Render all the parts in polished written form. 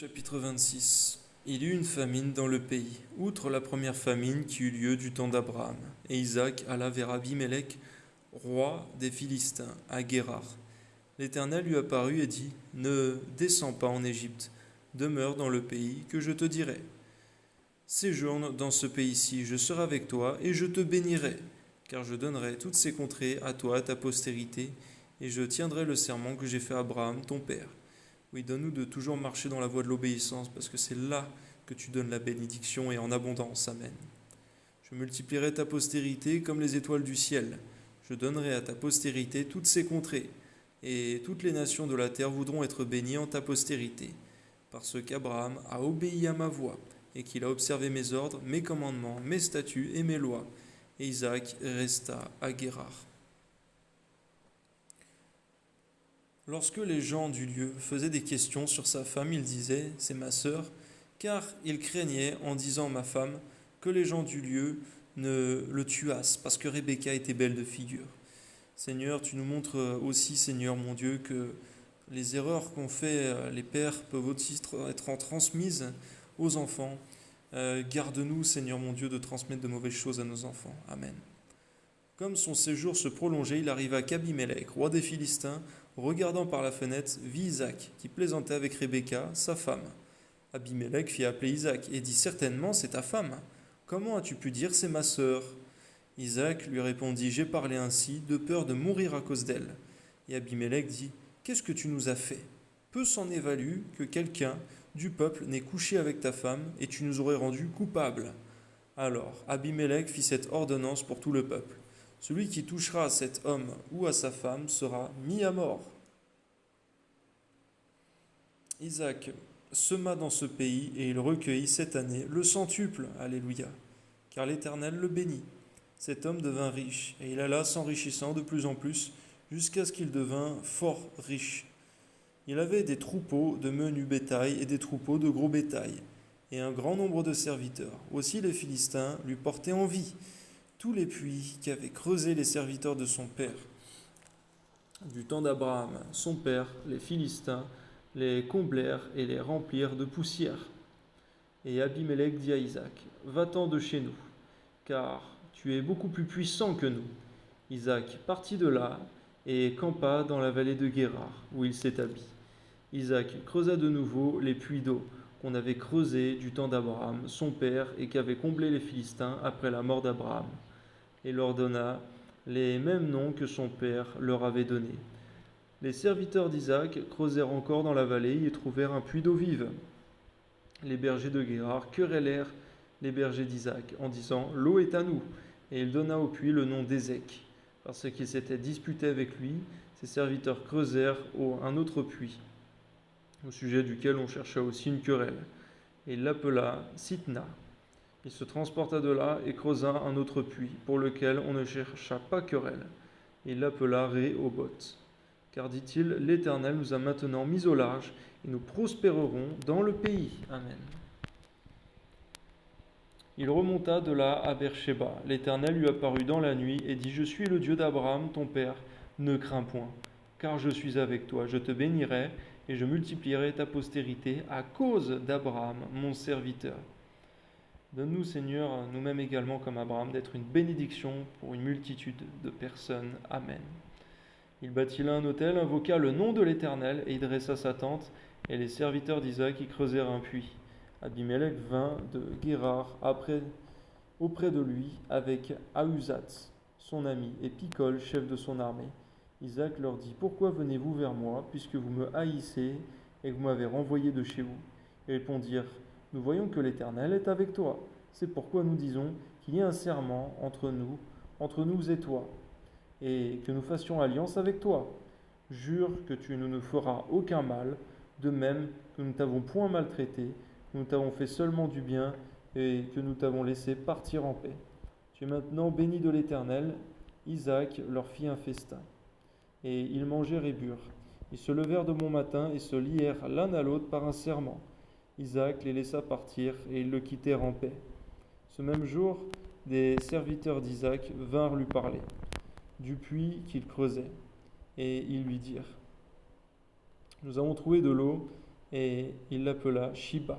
Chapitre 26. Il y eut une famine dans le pays, outre la première famine qui eut lieu du temps d'Abraham. Et Isaac alla vers Abimélec, roi des Philistins, à Guérar. L'Éternel lui apparut et dit, Ne descends pas en Égypte, demeure dans le pays que je te dirai. Séjourne dans ce pays-ci, je serai avec toi, et je te bénirai, car je donnerai toutes ces contrées à toi, à ta postérité, et je tiendrai le serment que j'ai fait à Abraham, ton père. Oui, donne-nous de toujours marcher dans la voie de l'obéissance, parce que c'est là que tu donnes la bénédiction et en abondance. Amen. Je multiplierai ta postérité comme les étoiles du ciel. Je donnerai à ta postérité toutes ces contrées, et toutes les nations de la terre voudront être bénies en ta postérité, parce qu'Abraham a obéi à ma voix, et qu'il a observé mes ordres, mes commandements, mes statuts et mes lois. Et Isaac resta à Guérar. Lorsque les gens du lieu faisaient des questions sur sa femme, il disait, c'est ma sœur, car il craignait, en disant ma femme, que les gens du lieu ne le tuassent, parce que Rebecca était belle de figure. Seigneur, tu nous montres aussi, Seigneur mon Dieu, que les erreurs qu'ont fait les pères peuvent aussi être transmises aux enfants. Garde-nous, Seigneur mon Dieu, de transmettre de mauvaises choses à nos enfants. Amen. Comme son séjour se prolongeait, il arriva qu'Abimélec, roi des Philistins, regardant par la fenêtre, vit Isaac, qui plaisantait avec Rebecca, sa femme. Abimélec fit appeler Isaac et dit, certainement c'est ta femme. Comment as-tu pu dire c'est ma sœur? Isaac lui répondit, j'ai parlé ainsi, de peur de mourir à cause d'elle. Et Abimélec dit, qu'est-ce que tu nous as fait? Peu s'en est valu que quelqu'un du peuple n'ait couché avec ta femme, et tu nous aurais rendus coupables. Alors Abimélec fit cette ordonnance pour tout le peuple. Celui qui touchera à cet homme ou à sa femme sera mis à mort. Isaac sema dans ce pays et il recueillit cette année le centuple, alléluia, car l'Éternel le bénit. Cet homme devint riche et il alla s'enrichissant de plus en plus jusqu'à ce qu'il devint fort riche. Il avait des troupeaux de menu bétail et des troupeaux de gros bétail et un grand nombre de serviteurs. Aussi les Philistins lui portaient envie. Tous les puits qu'avaient creusés les serviteurs de son père, du temps d'Abraham, son père, les Philistins, les comblèrent et les remplirent de poussière. Et Abimélec dit à Isaac, va-t'en de chez nous, car tu es beaucoup plus puissant que nous. Isaac partit de là et campa dans la vallée de Guérar, où il s'établit. Isaac creusa de nouveau les puits d'eau qu'on avait creusés du temps d'Abraham, son père, et qu'avaient comblés les Philistins après la mort d'Abraham, et leur donna les mêmes noms que son père leur avait donnés. Les serviteurs d'Isaac creusèrent encore dans la vallée et trouvèrent un puits d'eau vive. Les bergers de Guérar querellèrent les bergers d'Isaac en disant « L'eau est à nous !» Et il donna au puits le nom d'Ézec. Parce qu'ils s'étaient disputés avec lui, ses serviteurs creusèrent un autre puits, au sujet duquel on chercha aussi une querelle. Et il l'appela Sitna. Il se transporta de là et creusa un autre puits, pour lequel on ne chercha pas querelle. Il l'appela Rehoboth. Car, dit-il, l'Éternel nous a maintenant mis au large, et nous prospérerons dans le pays. Amen. Il remonta de là à Beersheba. L'Éternel lui apparut dans la nuit et dit, je suis le Dieu d'Abraham, ton père, ne crains point, car je suis avec toi, je te bénirai, et je multiplierai ta postérité à cause d'Abraham, mon serviteur. Donne-nous, Seigneur, nous-mêmes également comme Abraham, d'être une bénédiction pour une multitude de personnes. Amen. Il bâtit là un autel, invoqua le nom de l'Éternel, et y dressa sa tente, et les serviteurs d'Isaac y creusèrent un puits. Abimélec vint de Guérar auprès de lui avec Ahuzat, son ami, et Picol, chef de son armée. Isaac leur dit, pourquoi venez-vous vers moi, puisque vous me haïssez et que vous m'avez renvoyé de chez vous? Ils répondirent, nous voyons que l'Éternel est avec toi. C'est pourquoi nous disons qu'il y ait un serment entre nous et toi, et que nous fassions alliance avec toi. Jure que tu ne nous feras aucun mal, de même que nous ne t'avons point maltraité, que nous t'avons fait seulement du bien, et que nous t'avons laissé partir en paix. Tu es maintenant béni de l'Éternel. Isaac leur fit un festin. Et ils mangèrent et burent. Ils se levèrent de bon matin et se lièrent l'un à l'autre par un serment. Isaac les laissa partir et ils le quittèrent en paix. Ce même jour, des serviteurs d'Isaac vinrent lui parler du puits qu'il creusait. Et ils lui dirent, nous avons trouvé de l'eau et il l'appela Shiba.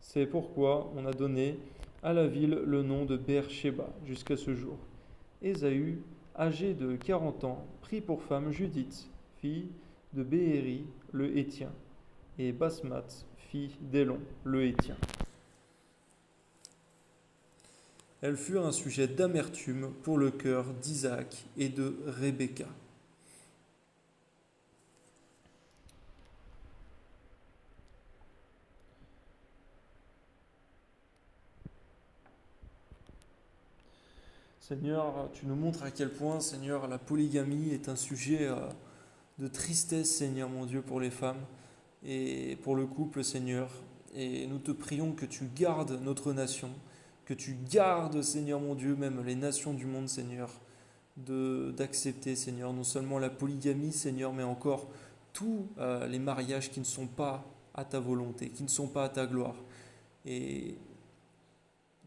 C'est pourquoi on a donné à la ville le nom de Beer-Sheba jusqu'à ce jour. Ésaü, âgé de 40 ans, prit pour femme Judith, fille de Béhéri le Héthien, et Basmath, fille d'Élon le Héthien. Elles furent un sujet d'amertume pour le cœur d'Isaac et de Rebecca. Seigneur, tu nous montres à quel point, Seigneur, la polygamie est un sujet de tristesse, Seigneur mon Dieu, pour les femmes et pour le couple, Seigneur. Et nous te prions que tu gardes notre nation, que tu gardes, Seigneur mon Dieu, même les nations du monde, Seigneur, d'accepter, Seigneur, non seulement la polygamie, Seigneur, mais encore tous les mariages qui ne sont pas à ta volonté, qui ne sont pas à ta gloire. Et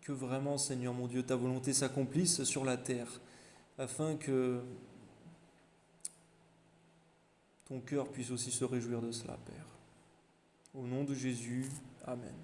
que vraiment, Seigneur mon Dieu, ta volonté s'accomplisse sur la terre, afin que ton cœur puisse aussi se réjouir de cela, Père. Au nom de Jésus, Amen.